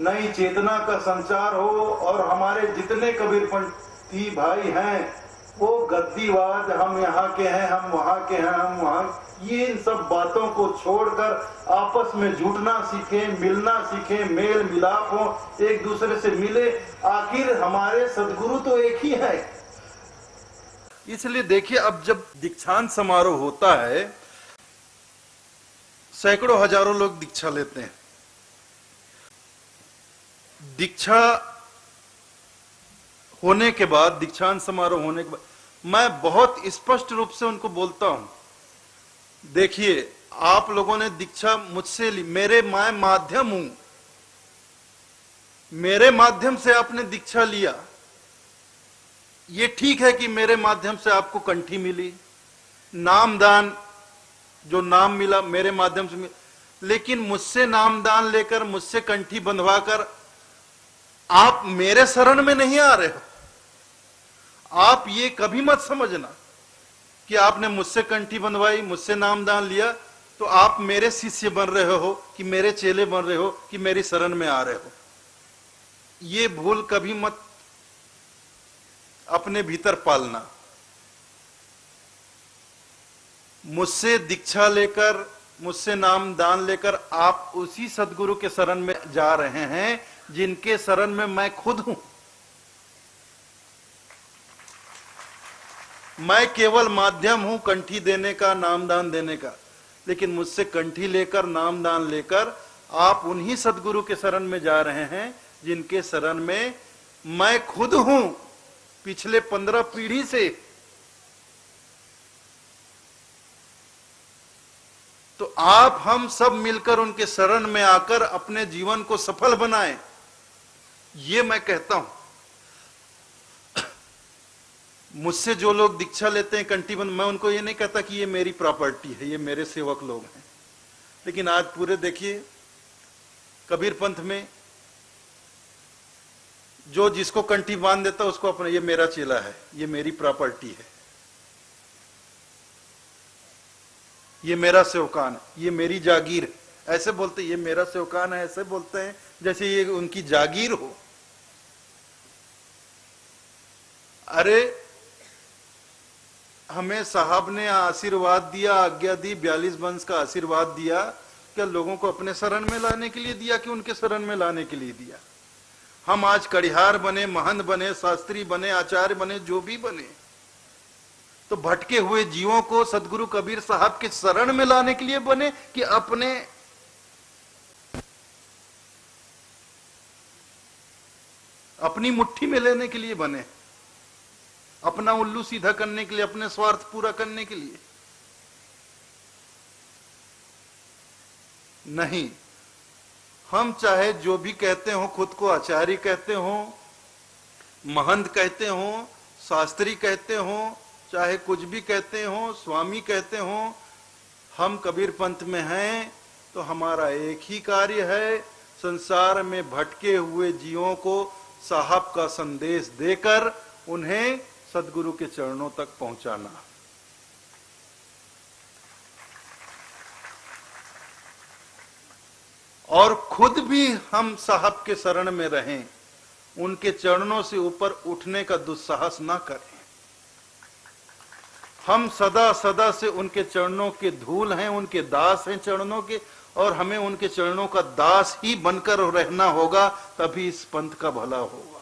नई चेतना का संचार हो और हमारे जितने कबीरपंथी भाई हैं वो गद्दीवाद, हम यहाँ के हैं, हम वहाँ के हैं, हम वहाँ, ये इन सब बातों को छोड़कर आपस में जुटना सीखें, मिलना सीखें, मेल मिलाप हो, एक दूसरे से मिले। आखिर हमारे सदगुरु तो एक ही है। इसलिए देखिए, अब जब दीक्षांत समारोह होता है, सैकड़ों हजारों लोग दीक्षा लेते हैं। दीक्षा होने के बाद, दीक्षांत समारोह होने के बाद, मैं बहुत स्पष्ट रूप से उनको बोलता हूं, देखिए आप लोगों ने दीक्षा मुझसे ली, मेरे मैं माध्यम हूं, मेरे माध्यम से आपने दीक्षा लिया। ये ठीक है कि मेरे माध्यम से आपको कंठी मिली, नामदान जो नाम मिला मेरे माध्यम से मिला, लेकिन मुझसे नामदान लेकर, मुझसे कंठी बंधवाकर आप मेरे शरण में नहीं आ रहे हो। आप ये कभी मत समझना कि आपने मुझसे कंठी बंधवाई, मुझसे नामदान लिया तो आप मेरे शिष्य बन रहे हो, कि मेरे चेले बन रहे हो, कि मेरी शरण में आ रहे हो। ये भूल कभी मत अपने भीतर पालना। मुझसे दीक्षा लेकर, मुझसे नामदान लेकर आप उसी सदगुरु के शरण में जा रहे हैं जिनके शरण में मैं खुद हूं। मैं केवल माध्यम हूं कंठी देने का, नामदान देने का, लेकिन मुझसे कंठी लेकर, नामदान लेकर आप उन्हीं सदगुरु के शरण में जा रहे हैं जिनके शरण में मैं खुद हूं पिछले 15 पीढ़ी से। तो आप हम सब मिलकर उनके शरण में आकर अपने जीवन को सफल बनाएं, ये मैं कहता हूं। मुझसे जो लोग दीक्षा लेते हैं कंठीबंध, मैं उनको ये नहीं कहता कि ये मेरी प्रॉपर्टी है, ये मेरे सेवक लोग हैं। लेकिन आज पूरे देखिए कबीर पंथ में जो जिसको कंठी बांध देता उसको अपना, ये मेरा चेला है, ये मेरी प्रॉपर्टी है, ये मेरा सेवकान है, ये मेरी जागीर है, ऐसे बोलते। ये मेरा सेवकान है ऐसे बोलते हैं जैसे ये उनकी जागीर हो। अरे हमें साहब ने आशीर्वाद दिया, आज्ञा दी, 42 वंश का आशीर्वाद दिया, क्या लोगों को अपने शरण में लाने के लिए दिया कि उनके शरण में लाने के लिए दिया? हम आज कड़िहार बने, महंत बने, शास्त्री बने, आचार्य बने, जो भी बने, तो भटके हुए जीवों को सदगुरु कबीर साहब के शरण में लाने के लिए बने कि अपनी मुट्ठी में लेने के लिए बने, अपना उल्लू सीधा करने के लिए, अपने स्वार्थ पूरा करने के लिए? नहीं। हम चाहे जो भी कहते हो, खुद को आचार्य कहते हो, महंत कहते हो, शास्त्री कहते हो, चाहे कुछ भी कहते हो, स्वामी कहते हो, हम कबीर पंथ में हैं तो हमारा एक ही कार्य है, संसार में भटके हुए जीवों को साहब का संदेश देकर उन्हें सदगुरु के चरणों तक पहुंचाना। और खुद भी हम साहब के शरण में रहें, उनके चरणों से ऊपर उठने का दुस्साहस ना करें। हम सदा सदा से उनके चरणों के धूल हैं, उनके दास हैं चरणों के, और हमें उनके चरणों का दास ही बनकर रहना होगा, तभी इस पंथ का भला होगा।